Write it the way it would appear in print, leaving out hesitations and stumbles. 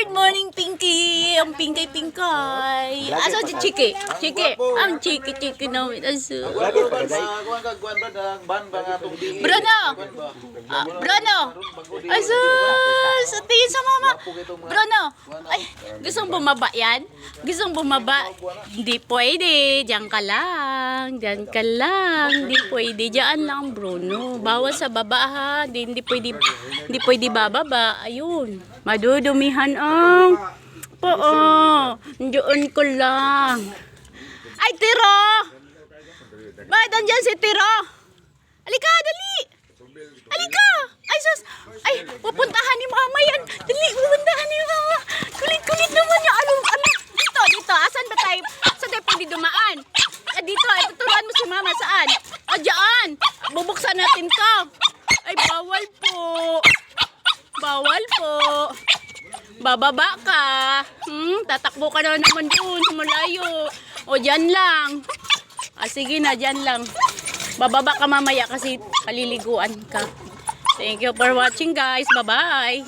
Good morning, Pinky! Ang pinkay-pinkay. Asa si Chiki? Chiki. Ang Chiki namin. Aso. Bruno! Bruno! Aso! Sa tingin sa mama. Bruno! Ay, gustong bumaba yan? Gustong bumaba? Hindi pwede. Diyan ka lang. Diyan ka lang. Hindi pwede. Diyan lang, Bruno. Bawas sa baba, ha? Hindi pwede bababa. Ayun. Madudumihan ang Diyan ko lang. Ay, Tiro! Bakit andyan si Tiro? Alika, dali! Alika! Ay, sus! Ay, pupuntahan ni mama yan. Dali, pupuntahan ni mama. Kulit-kulit naman niya. Ano? Dito. Asan ba tayo? Saan tayo pwede dumaan? Dito, tuturuan mo si mama. Saan? Diyan! Bubuksan natin to. Ay, bawal po. Bawal po. Bababa ka. Tatakbo ka na naman dun sa malayo. O, dyan lang. Sige na, dyan lang. Bababa ka mamaya kasi paliliguan ka. Thank you for watching, guys. Bye-bye.